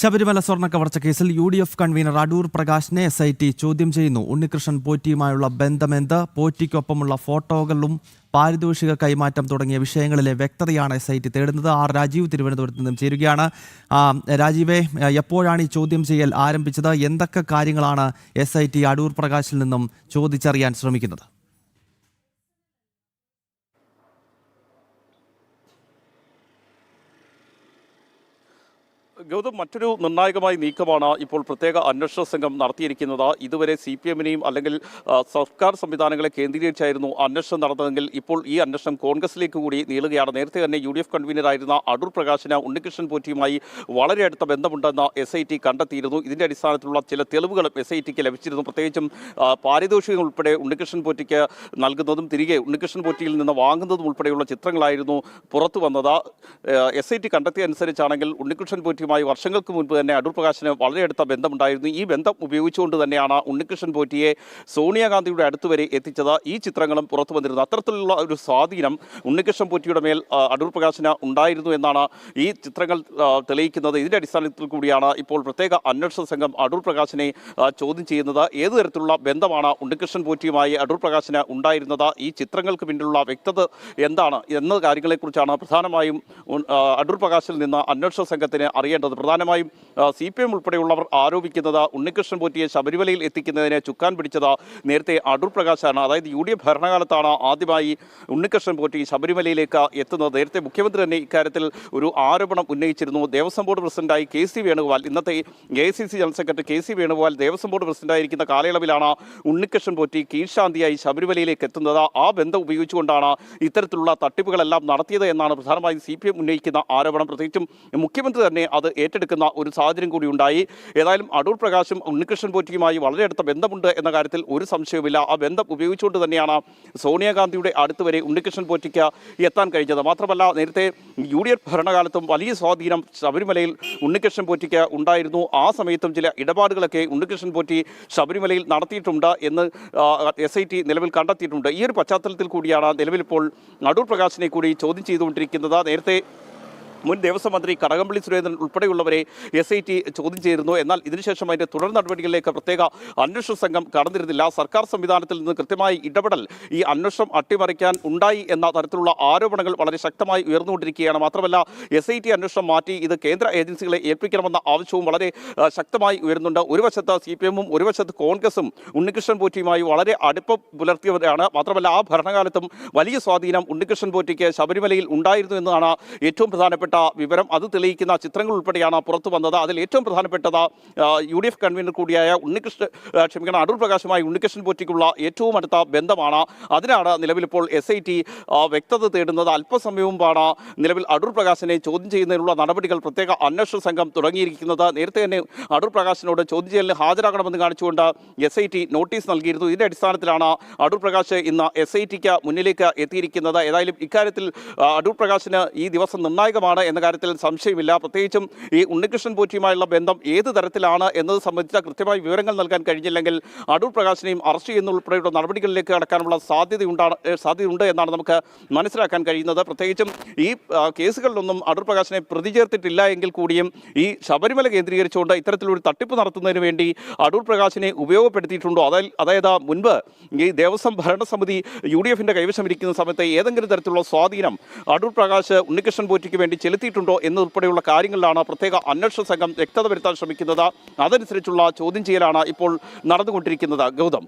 ശബരിമല സ്വർണ്ണ കവർച്ച കേസിൽ UDF കൺവീനർ അടൂർ പ്രകാശിനെ SIT ചോദ്യം ചെയ്യുന്നു. ഉണ്ണികൃഷ്ണൻ പോറ്റിയുമായുള്ള ബന്ധമെന്ത്, പോറ്റിക്കൊപ്പമുള്ള ഫോട്ടോകളും പാരിതോഷിക കൈമാറ്റം തുടങ്ങിയ വിഷയങ്ങളിലെ വ്യക്തതയാണ് SIT തേടുന്നത്. രാജീവ് തിരുവനന്തപുരത്ത് നിന്നും ചേരുകയാണ്. രാജീവേ, എപ്പോഴാണ് ഈ ചോദ്യം ചെയ്യൽ ആരംഭിച്ചത്? എന്തൊക്കെ കാര്യങ്ങളാണ് SIT അടൂർ പ്രകാശിൽ നിന്നും ചോദിച്ചറിയാൻ ശ്രമിക്കുന്നത്? ഗൗതം, മറ്റൊരു നിർണായകമായ നീക്കമാണ് ഇപ്പോൾ പ്രത്യേക അന്വേഷണ സംഘം നടത്തിയിരിക്കുന്നത്. ഇതുവരെ CPM-നെയും അല്ലെങ്കിൽ സർക്കാർ സംവിധാനങ്ങളെ കേന്ദ്രീകരിച്ചായിരുന്നു അന്വേഷണം നടന്നതെങ്കിൽ ഇപ്പോൾ ഈ അന്വേഷണം കോൺഗ്രസിലേക്ക് കൂടി നീളുകയാണ്. നേരത്തെ തന്നെ UDF കൺവീനറായിരുന്ന അടൂർ പ്രകാശിന് ഉണ്ണികൃഷ്ണൻ പോറ്റിയുമായി വളരെ അടുത്ത ബന്ധമുണ്ടെന്ന് SIT കണ്ടെത്തിയിരുന്നു. ഇതിൻ്റെ അടിസ്ഥാനത്തിലുള്ള ചില തെളിവുകളും SITക്ക് ലഭിച്ചിരുന്നു. പ്രത്യേകിച്ചും പാരിതോഷികം ഉൾപ്പെടെ ഉണ്ണികൃഷ്ണൻ പോറ്റിക്ക് നൽകുന്നതും തിരികെ ഉണ്ണികൃഷ്ണൻ പോറ്റിയിൽ നിന്ന് വാങ്ങുന്നതും ഉൾപ്പെടെയുള്ള ചിത്രങ്ങളായിരുന്നു പുറത്തു വന്നത്. SIT കണ്ടെത്തിയ അനുസരിച്ചാണെങ്കിൽ ഉണ്ണികൃഷ്ണൻ പോറ്റിയുമായി വർഷങ്ങൾക്ക് മുൻപ് തന്നെ അടൂർ പ്രകാശിന് വളരെ അടുത്ത ബന്ധമുണ്ടായിരുന്നു. ഈ ബന്ധം ഉപയോഗിച്ചുകൊണ്ട് തന്നെയാണ് ഉണ്ണികൃഷ്ണൻ പോറ്റിയെ സോണിയാഗാന്ധിയുടെ അടുത്ത് വരെ എത്തിച്ചത്. ഈ ചിത്രങ്ങളും പുറത്തു വന്നിരുന്നു. അത്തരത്തിലുള്ള ഒരു സ്വാധീനം ഉണ്ണികൃഷ്ണൻ പോറ്റിയുടെ മേൽ അടൂർ പ്രകാശിന് ഉണ്ടായിരുന്നു എന്നാണ് ഈ ചിത്രങ്ങൾ തെളിയിക്കുന്നത്. ഇതിൻ്റെ അടിസ്ഥാനത്തിൽ കൂടിയാണ് ഇപ്പോൾ പ്രത്യേക അന്വേഷണ സംഘം അടൂർ പ്രകാശിനെ ചോദ്യം ചെയ്യുന്നത്. ഏതു തരത്തിലുള്ള ബന്ധമാണ് ഉണ്ണികൃഷ്ണൻ പോറ്റിയുമായി അടൂർ പ്രകാശിന് ഉണ്ടായിരുന്നത്, ഈ ചിത്രങ്ങൾക്ക് പിന്നിലുള്ള വ്യക്തത എന്താണ് എന്ന കാര്യങ്ങളെക്കുറിച്ചാണ് പ്രധാനമായും അടൂർ പ്രകാശിൽ നിന്ന് അന്വേഷണ സംഘത്തിന് അറിയേണ്ടത്. പ്രധാനമായും CPM ഉൾപ്പെടെയുള്ളവർ ആരോപിക്കുന്നത് ഉണ്ണികൃഷ്ണൻ പോറ്റിയെ ശബരിമലയിൽ എത്തിക്കുന്നതിനെ ചുക്കാൻ പിടിച്ചത് നേരത്തെ അടൂർ പ്രകാശാണ്. അതായത് UDF ഭരണകാലത്താണ് ആദ്യമായി ഉണ്ണികൃഷ്ണൻ പോറ്റി ശബരിമലയിലേക്ക് എത്തുന്നത്. നേരത്തെ മുഖ്യമന്ത്രി തന്നെ ഇക്കാര്യത്തിൽ ഒരു ആരോപണം ഉന്നയിച്ചിരുന്നു. ദേവസ്വം ബോർഡ് പ്രസിഡന്റായി KC വേണുഗോപാൽ, ഇന്നത്തെ AICC general secretary KC Venugopal Devaswom board പ്രസിഡന്റായിരിക്കുന്ന കാലയളവിലാണ് ഉണ്ണികൃഷ്ണൻ പോറ്റി കീഴ്ശാന്തിയായി ശബരിമലയിലേക്ക് എത്തുന്നത്. ആ ബന്ധം ഉപയോഗിച്ചുകൊണ്ടാണ് ഇത്തരത്തിലുള്ള തട്ടിപ്പുകളെല്ലാം നടത്തിയത് എന്നാണ് പ്രധാനമായും CPM ഉന്നയിക്കുന്ന ആരോപണം. പ്രത്യേകിച്ചും മുഖ്യമന്ത്രി തന്നെ അത് ഏറ്റെടുക്കുന്ന ഒരു സാഹചര്യം കൂടി ഉണ്ടായി. ഏതായാലും അടൂർ പ്രകാശും ഉണ്ണികൃഷ്ണൻ പോറ്റിയുമായി വളരെ അടുത്ത ബന്ധമുണ്ട് എന്ന കാര്യത്തിൽ ഒരു സംശയവുമില്ല. ആ ബന്ധം ഉപയോഗിച്ചുകൊണ്ട് തന്നെയാണ് സോണിയാഗാന്ധിയുടെ അടുത്ത് വരെ ഉണ്ണികൃഷ്ണൻ പോറ്റിക്ക് എത്താൻ കഴിഞ്ഞത്. മാത്രമല്ല, നേരത്തെ UDF ഭരണകാലത്തും വലിയ സ്വാധീനം ശബരിമലയിൽ ഉണ്ണികൃഷ്ണൻ പോറ്റിക്ക് ഉണ്ടായിരുന്നു. ആ സമയത്തും ചില ഇടപാടുകളൊക്കെ ഉണ്ണികൃഷ്ണൻ പോറ്റി ശബരിമലയിൽ നടത്തിയിട്ടുണ്ട് എന്ന് SIT നിലവിൽ കണ്ടെത്തിയിട്ടുണ്ട്. ഈ ഒരു പശ്ചാത്തലത്തിൽ കൂടിയാണ് നിലവിലിപ്പോൾ അടൂർ പ്രകാശിനെ കൂടി ചോദ്യം ചെയ്തുകൊണ്ടിരിക്കുന്നത്. നേരത്തെ മുൻ ദേവസ്വം മന്ത്രി കടകംപള്ളി സുരേന്ദ്രൻ ഉൾപ്പെടെയുള്ളവരെ SIT ചോദ്യം ചെയ്തിരുന്നു. എന്നാൽ ഇതിനുശേഷം അതിൻ്റെ തുടർ നടപടികളിലേക്ക് പ്രത്യേക അന്വേഷണ സംഘം കടന്നിരുന്നില്ല. സർക്കാർ സംവിധാനത്തിൽ നിന്ന് കൃത്യമായി ഇടപെടൽ ഈ അന്വേഷണം അട്ടിമറിക്കാൻ ഉണ്ടായി എന്ന തരത്തിലുള്ള ആരോപണങ്ങൾ വളരെ ശക്തമായി ഉയർന്നുകൊണ്ടിരിക്കുകയാണ്. മാത്രമല്ല, SIT അന്വേഷണം മാറ്റി ഇത് കേന്ദ്ര ഏജൻസികളെ ഏൽപ്പിക്കണമെന്ന ആവശ്യവും വളരെ ശക്തമായി ഉയരുന്നുണ്ട്. ഒരു വശത്ത് CPM-ഉം ഒരു വശത്ത് കോൺഗ്രസും ഉണ്ണികൃഷ്ണൻ പോറ്റിയുമായി വളരെ അടുപ്പം പുലർത്തിയവരാണ്. മാത്രമല്ല, ആ ഭരണകാലത്തും വലിയ സ്വാധീനം ഉണ്ണികൃഷ്ണൻ പോറ്റിക്ക് ശബരിമലയിൽ ഉണ്ടായിരുന്നു എന്നതാണ് ഏറ്റവും പ്രധാനപ്പെട്ട വിവരം. അത് തെളിയിക്കുന്ന ചിത്രങ്ങൾ ഉൾപ്പെടെയാണ് പുറത്തു വന്നത്. അതിൽ ഏറ്റവും പ്രധാനപ്പെട്ടത് UDF കൺവീനർ കൂടിയായ അടൂർ പ്രകാശുമായി ഉണ്ണികൃഷ്ണൻ പോറ്റിക്കുള്ള ഏറ്റവും അടുത്ത ബന്ധമാണ്. അതിനാണ് നിലവിലിപ്പോൾ SIT വ്യക്തത തേടുന്നത്. അല്പസമയം മുമ്പാണ് നിലവിൽ അടൂർ പ്രകാശിനെ ചോദ്യം ചെയ്യുന്നതിനുള്ള നടപടികൾ പ്രത്യേക അന്വേഷണ സംഘം തുടങ്ങിയിരിക്കുന്നത്. നേരത്തെ തന്നെ അടൂർ പ്രകാശിനോട് ചോദ്യം ചെയ്യലിന് ഹാജരാകണമെന്ന് കാണിച്ചുകൊണ്ട് SIT നോട്ടീസ് നൽകിയിരുന്നു. ഇതിൻ്റെ അടിസ്ഥാനത്തിലാണ് അടൂർ പ്രകാശ് ഇന്ന് SITക്ക് മുന്നിലേക്ക് എത്തിയിരിക്കുന്നത്. ഏതായാലും ഇക്കാര്യത്തിൽ അടൂർ പ്രകാശിന് ഈ ദിവസം നിർണായകമാണ് എന്ന കാര്യത്തിൽ സംശയമില്ല. പ്രത്യേകിച്ചും ഈ ഉണ്ണികൃഷ്ണൻ പോറ്റിയുമായുള്ള ബന്ധം ഏത് തരത്തിലാണ് എന്നത് സംബന്ധിച്ച കൃത്യമായ വിവരങ്ങൾ നൽകാൻ കഴിഞ്ഞില്ലെങ്കിൽ അടൂർ പ്രകാശിനെയും അറസ്റ്റ് ചെയ്യുന്ന ഉൾപ്പെടെയുള്ള നടപടികളിലേക്ക് കടക്കാനുള്ള സാധ്യതയുണ്ട് എന്നാണ് നമുക്ക് മനസ്സിലാക്കാൻ കഴിയുന്നത്. പ്രത്യേകിച്ചും ഈ കേസുകളിലൊന്നും അടൂർ പ്രകാശിനെ പ്രതി ചേർത്തിട്ടില്ല എങ്കിൽ കൂടിയും ഈ ശബരിമല കേന്ദ്രീകരിച്ചുകൊണ്ട് ഇത്തരത്തിലൊരു തട്ടിപ്പ് നടത്തുന്നതിന് വേണ്ടി അടൂർ പ്രകാശിനെ ഉപയോഗപ്പെടുത്തിയിട്ടുണ്ടോ? അതായത് മുൻപ് ഈ ദേവസ്വം ഭരണസമിതി UDF-ന്റെ കൈവശമിരിക്കുന്ന സമയത്ത് ഏതെങ്കിലും തരത്തിലുള്ള സ്വാധീനം അടൂർ പ്രകാശ് ഉണ്ണികൃഷ്ണൻ പോറ്റിക്ക് വേണ്ടി ചെലുത്തിയിട്ടുണ്ടോ എന്നുൾപ്പെടെയുള്ള കാര്യങ്ങളിലാണ് പ്രത്യേക അന്വേഷണ സംഘം വ്യക്തത വരുത്താൻ ശ്രമിക്കുന്നത്. അതനുസരിച്ചുള്ള ചോദ്യം ചെയ്യലാണ് ഇപ്പോൾ നടന്നുകൊണ്ടിരിക്കുന്നത്. ഗൗതം.